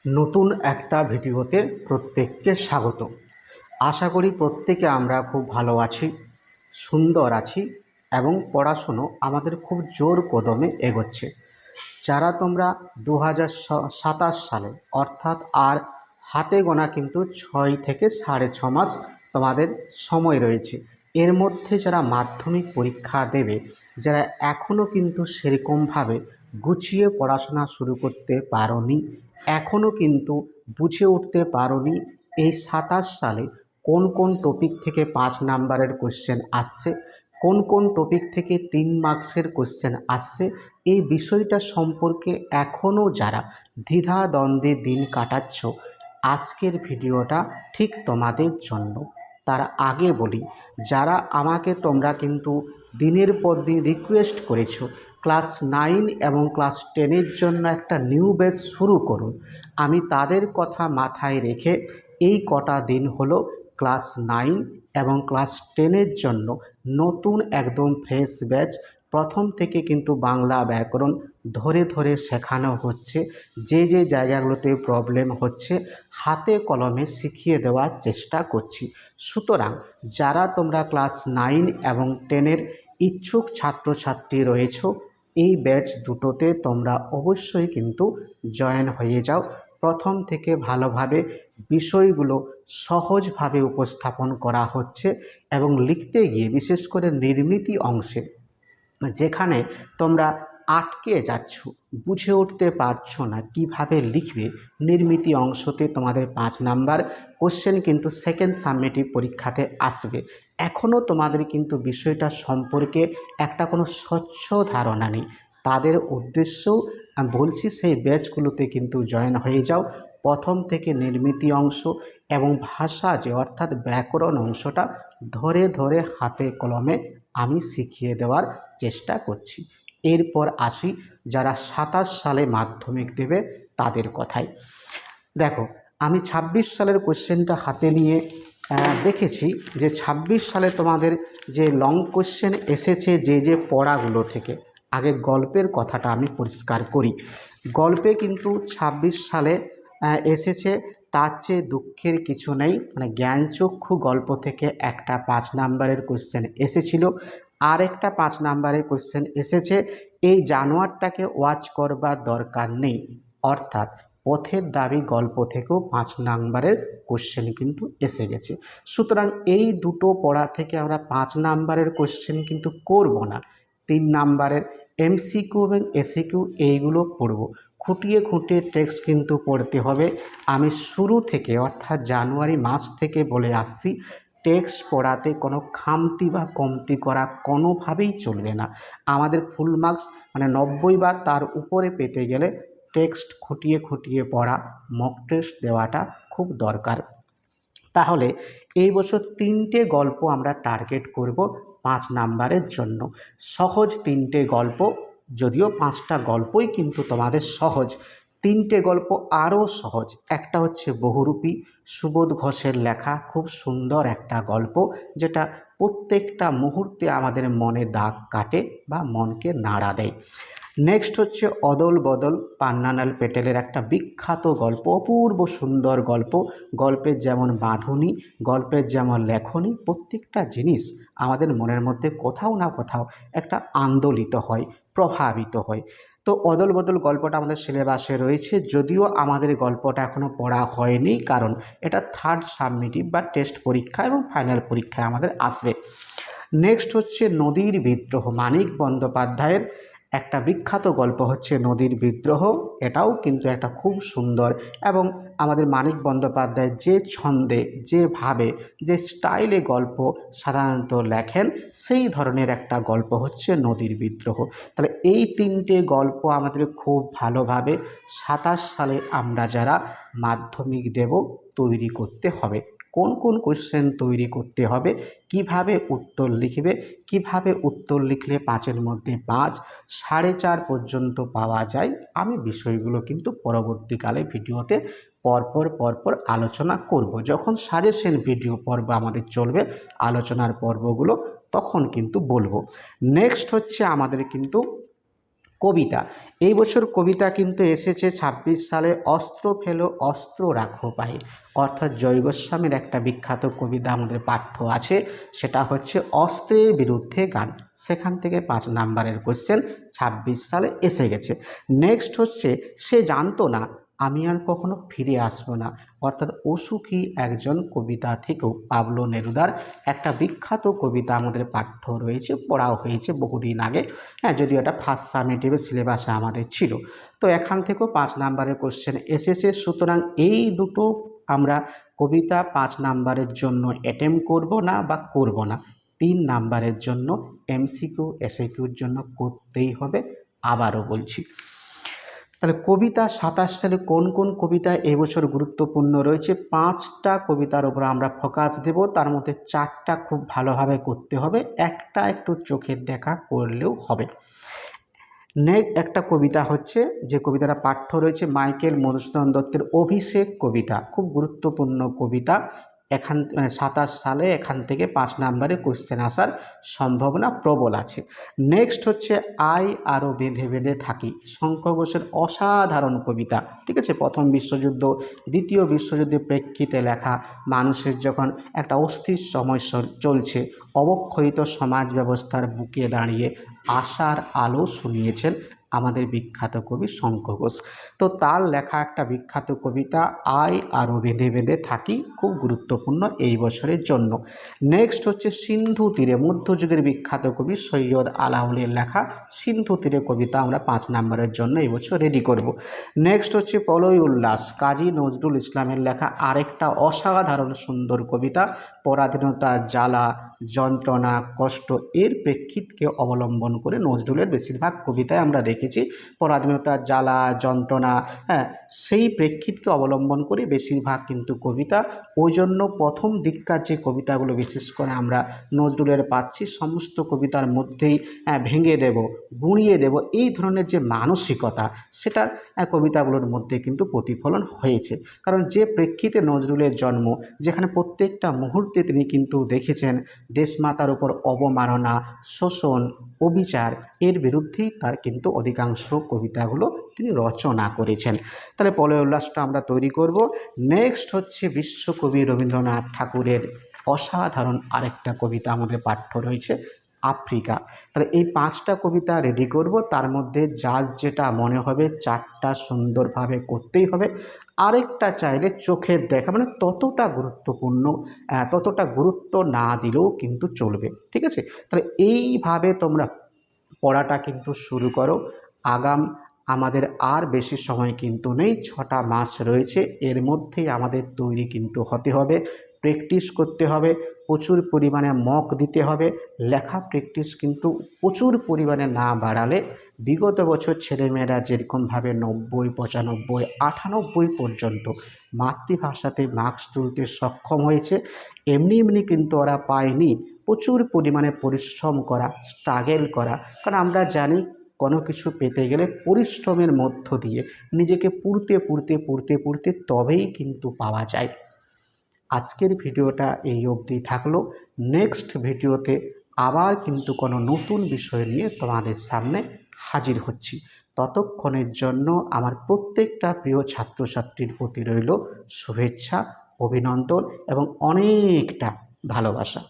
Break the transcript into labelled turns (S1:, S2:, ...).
S1: নতুন একটা ভিডিওতে প্রত্যেককে স্বাগত। আশা করি প্রত্যেকে আমরা খুব ভালো আছি, সুন্দর আছি এবং পড়াশুনো আমাদের খুব জোর কদমে এগোচ্ছে। যারা তোমরা 2027 সালে অর্থাৎ আর হাতে গোনা কিন্তু 6 থেকে 6.5 মাস তোমাদের সময় রয়েছে। এর মধ্যে যারা মাধ্যমিক পরীক্ষা দেবে, যারা এখনও কিন্তু সেরকমভাবে গুছিয়ে পড়াশোনা শুরু করতে পারোনি, এখনও কিন্তু বুঝে উঠতে পারোনি এই 27 সালে কোন কোন টপিক থেকে 5 নাম্বারের কোশ্চেন আসছে, কোন কোন টপিক থেকে 3 মার্কসের কোশ্চেন আসছে, এই বিষয়টা সম্পর্কে এখনও যারা দ্বিধাদ্বন্দ্বে দিন কাটাচ্ছ, আজকের ভিডিওটা ঠিক তোমাদের জন্য। তার আগে বলি, যারা আমাকে তোমরা কিন্তু দিনের পর দিন রিকোয়েস্ট করেছো ক্লাস 9 এবং ক্লাস 10-এর জন্য একটা নিউ ব্যাচ শুরু করুন, আমি তাদের কথা মাথায় রেখে এই কটা দিন হলো ক্লাস 9 এবং ক্লাস 10-এর জন্য নতুন একদম ফ্রেশ ব্যাচ প্রথম থেকে কিন্তু বাংলা ব্যাকরণ ধরে ধরে শেখানো হচ্ছে। যে যে জায়গাগুলোতে প্রবলেম হচ্ছে হাতে কলমে শিখিয়ে দেওয়ার চেষ্টা করছি। সুতরাং যারা তোমরা ক্লাস 9 এবং 10-এর ইচ্ছুক ছাত্রছাত্রী রয়েছো, এই ব্যাচ দুটোতে তোমরা অবশ্যই কিন্তু জয়েন হয়ে যাও। প্রথম থেকে ভালোভাবে বিষয়গুলো সহজভাবে উপস্থাপন করা হচ্ছে এবং লিখতে গিয়ে বিশেষ করে নির্মিতি অংশে যেখানে তোমরা আটকে যাচ্ছ, বুঝে উঠতে পারছো না কিভাবে লিখবে, নির্মিতি অংশতে তোমাদের 5 নাম্বার কোশ্চেন কিন্তু সেকেন্ড সাবমিটিভ পরীক্ষাতে আসবে। এখনও তোমাদের কিন্তু বিষয়টা সম্পর্কে একটা কোনো স্বচ্ছ ধারণা নেই, তাদের উদ্দেশ্যেও বলছি সেই ব্যাচগুলোতে কিন্তু জয়েন হয়ে যাও। প্রথম থেকে নির্মিতি অংশ এবং ভাষা যে অর্থাৎ ব্যাকরণ অংশটা ধরে ধরে হাতে কলমে আমি শিখিয়ে দেওয়ার চেষ্টা করছি। এরপর আসি যারা 27 সালে মাধ্যমিক দেবে তাদের কথায়। দেখো, আমি 26 সালের কোশ্চেনটা হাতে নিয়ে দেখেছি যে 26 সালে তোমাদের যে লং কোশ্চেন এসেছে যে যে পড়াগুলো থেকে। আগে গল্পের কথাটা আমি পরিষ্কার করি। গল্পে কিন্তু 26 সালে এসেছে, তার চেয়ে দুঃখের কিছু নেই। মানে জ্ঞানচক্ষু গল্প থেকে একটা 5 নাম্বারের কোশ্চেন এসেছিল, আর একটা 5 নাম্বারের কোশ্চেন এসেছে এই জানোয়ারটাকে ওয়াচ করবার দরকার নেই, অর্থাৎ পথের দাবি গল্প থেকেও 5 নাম্বারের কোশ্চেন কিন্তু এসে গেছে। সুতরাং এই দুটো পড়া থেকে আমরা 5 নাম্বারের কোশ্চেন কিন্তু করব না, 3 নাম্বারের এমসিকিউ এবং এসিকিউ এইগুলো পড়ব। খুঁটিয়ে খুঁটিয়ে টেক্সট কিন্তু পড়তে হবে। আমি শুরু থেকে অর্থাৎ জানুয়ারি মাস থেকে বলে আসছি, টেক্সট পড়াতে কোনো খামতি বা কমতি করা কোনোভাবেই চলবে না। আমাদের ফুল মার্কস মানে 90 বা তার উপরে পেতে গেলে টেক্সট খুঁটিয়ে খুঁটিয়ে পড়া, মক টেস্ট দেওয়াটা খুব দরকার। তাহলে এই বছর 3টে গল্প আমরা টার্গেট করব 5 নাম্বারের জন্য। সহজ 3টে গল্প, যদিও 5টা গল্পই কিন্তু তোমাদের সহজ, 3টে গল্প আরও সহজ। একটা হচ্ছে বহুরূপী, সুবোধ ঘোষের লেখা, খুব সুন্দর একটা গল্প যেটা প্রত্যেকটা মুহূর্তে আমাদের মনে দাগ কাটে বা মনকে নাড়া দেয়। নেক্সট হচ্ছে অদল বদল, পান্নালাল পেটেলের একটা বিখ্যাত গল্প, অপূর্ব সুন্দর গল্প। গল্পের যেমন বাঁধুনি, গল্পের যেমন লেখনী, প্রত্যেকটা জিনিস আমাদের মনের মধ্যে কোথাও না কোথাও একটা আন্দোলিত হয়, প্রভাবিত হয়। তো অদল বদল গল্পটা আমাদের সিলেবাসে রয়েছে, যদিও আমাদের গল্পটা এখনও পড়া হয়নি, কারণ এটা থার্ড সাবমিটিভ বা টেস্ট পরীক্ষা এবং ফাইনাল পরীক্ষায় আমাদের আসবে। নেক্সট হচ্ছে নদীর বিদ্রোহ, মানিক বন্দ্যোপাধ্যায়ের একটা বিখ্যাত গল্প হচ্ছে নদীর বিদ্রোহ। এটাও কিন্তু একটা খুব সুন্দর, এবং আমাদের মানিক বন্দ্যোপাধ্যায় যে ছন্দে, যেভাবে, যে স্টাইলে গল্প সাধারণত লেখেন, সেই ধরনের একটা গল্প হচ্ছে নদীর বিদ্রোহ। তাহলে এই 3টে গল্প আমাদের খুব ভালোভাবে 27 সালে আমরা যারা মাধ্যমিক দেব তৈরি করতে হবে। কোন কোন কোশ্চেন তৈরি করতে হবে, কিভাবে উত্তর লিখবে, কিভাবে উত্তর লিখলে 5-এর মধ্যে 5, 4.5 পর্যন্ত পাওয়া যায়, আমি বিষয়গুলো কিন্তু পরবর্তীকালে ভিডিওতে পরপর আলোচনা করব। যখন সাজেশন ভিডিও পর্ব আমাদের চলবে, আলোচনার পর্বগুলো তখন কিন্তু বলবো। নেক্সট হচ্ছে আমাদের কিন্তু কবিতা, এই বছর কবিতা কিন্তু এসেছে ২৬ সালে, অস্ত্র ফেলো অস্ত্র রাখো পায়ে, অর্থাৎ জয় গোস্বামীর একটা বিখ্যাত কবিতা আমাদের পাঠ্য আছে, সেটা হচ্ছে অস্ত্রের বিরুদ্ধে গান। সেখান থেকে 5 নাম্বারের কোশ্চেন ২৬ সালে এসে গেছে। নেক্সট হচ্ছে সে জানতো না আমি আর কখনো ফিরে আসবো না, অর্থাৎ অসুখী একজন কবিতা থেকেও পাবলো নেরুদার একটা বিখ্যাত কবিতা আমাদের পাঠ্য রয়েছে, পড়াও হয়েছে বহুদিন আগে। হ্যাঁ, যদিও এটা ফার্স্ট সামেটিভের সিলেবাসে আমাদের ছিল। তো এখান থেকেও 5 নাম্বারের কোশ্চেন এসেছে। সুতরাং এই দুটো আমরা কবিতা 5 নাম্বারের জন্য অ্যাটেম্প করব না বা করব না, 3 নাম্বারের জন্য এমসিকিউ এসএকিউর জন্য করতেই হবে। আবারও বলছি, তাহলে কবিতা ২৭ সালে কোন কোন কবিতা এবছর গুরুত্বপূর্ণ রয়েছে, 5টা কবিতার উপর আমরা ফোকাস দেব। তার মধ্যে 4টা খুব ভালোভাবে করতে হবে, একটা একটু চোখের দেখা করলেও হবে। একটা কবিতা হচ্ছে, যে কবিতাটা পাঠ্য রয়েছে মাইকেল মধুসূদন দত্তের অভিষেক কবিতা, খুব গুরুত্বপূর্ণ কবিতা। ২৭ সালে এখান থেকে 5 নাম্বারে কোশ্চেন আসার সম্ভাবনা প্রবল আছে। নেক্সট হচ্ছে আই আরও বেঁধে বেঁধে থাকি, শঙ্খ ঘোষের অসাধারণ কবিতা। ঠিক আছে, প্রথম বিশ্বযুদ্ধ দ্বিতীয় বিশ্বযুদ্ধের প্রেক্ষিতে লেখা, মানুষের যখন একটা অস্থির সময় চলছে, অবক্ষয়িত সমাজ ব্যবস্থার বুকে দাঁড়িয়ে আশার আলো শুনিয়েছেন আমাদের বিখ্যাত কবি শঙ্খ ঘোষ। তো তার লেখা একটা বিখ্যাত কবিতা আই আরও বেঁধে বেঁধে থাকি, খুব গুরুত্বপূর্ণ এই বছরের জন্য। নেক্সট হচ্ছে সিন্ধু তীরে, মধ্যযুগের বিখ্যাত কবি সৈয়দ আলাওলের লেখা সিন্ধু তীরে কবিতা আমরা 5 নাম্বারের জন্য এই বছর রেডি করব। নেক্সট হচ্ছে প্রলয় উল্লাস, কাজী নজরুল ইসলামের লেখা আরেকটা অসাধারণ সুন্দর কবিতা, পরাধীনতার জ্বালা যন্ত্রণা কষ্ট এর প্রেক্ষিতকে অবলম্বন করে নজরুলের বেশিরভাগ কবিতায় আমরা দেখেছি পরাধীনতার জ্বালা যন্ত্রণা, হ্যাঁ, সেই প্রেক্ষিতকে অবলম্বন করে বেশিরভাগ কিন্তু কবিতা। ওই জন্য প্রথম দিককার যে কবিতাগুলো বিশেষ করে আমরা নজরুলের পাচ্ছি, সমস্ত কবিতার মধ্যেই ভেঙে দেব গুঁড়িয়ে দেব এই ধরনের যে মানসিকতা, সেটার কবিতাগুলোর মধ্যে কিন্তু প্রতিফলন হয়েছে। কারণ যে প্রেক্ষিতে নজরুলের জন্ম, যেখানে প্রত্যেকটা মুহূর্তে তিনি কিন্তু দেখেছেন দেশমাতার উপর অবমাননা শোষণ অবিচার, এর বিরুদ্ধেই তার কিন্তু অধিকাংশ কবিতাগুলো তিনি রচনা করেছেন। তাহলে প্রলয় উল্লাসটা আমরা তৈরি করব। নেক্সট হচ্ছে বিশ্বকবি রবীন্দ্রনাথ ঠাকুরের অসাধারণ আরেকটা কবিতা আমাদের পাঠ্য রয়েছে আফ্রিকা। তাহলে এই 5টা কবিতা রেডি করব, তার মধ্যে যার যেটা মনে হবে 4টা সুন্দরভাবে করতেই হবে। আরেকটা চাইলে চোখের দেখা, মানে ততটা গুরুত্বপূর্ণ, ততটা গুরুত্ব না দিলেও কিন্তু চলবে। ঠিক আছে, তাহলে এইভাবে তোমরা পড়াটা কিন্তু শুরু করো। আমাদের আর বেশি সময় কিন্তু নেই, 6টা মাস রয়েছে, এর মধ্যেই আমাদের তৈরি কিন্তু হতে হবে, প্র্যাকটিস করতে হবে, প্রচুর পরিমাণে মক দিতে হবে। লেখা প্র্যাকটিস কিন্তু প্রচুর পরিমাণে না বাড়ালে বিগত বছর ছেলেমেয়েরা যেরকমভাবে 90, 95, 98 পর্যন্ত মাতৃভাষাতে মার্কস তুলতে সক্ষম হয়েছে, এমনি কিন্তু ওরা পায়নি। প্রচুর পরিমাণে পরিশ্রম করা, স্ট্রাগল করা, কারণ আমরা জানি কোনো কিছু পেতে গেলে পরিশ্রমের মধ্য দিয়ে নিজেকে পুড়তে তবেই কিন্তু পাওয়া যায়। আজকের ভিডিওটা এই অবধি থাকলো। নেক্সট ভিডিওতে আবার কিন্তু কোনো নতুন বিষয় নিয়ে তোমাদের সামনে হাজির হচ্ছি। ততক্ষণের জন্য আমার প্রত্যেকটা প্রিয় ছাত্রছাত্রীর প্রতি রইল শুভেচ্ছা, অভিনন্দন এবং অনেকটা ভালোবাসা।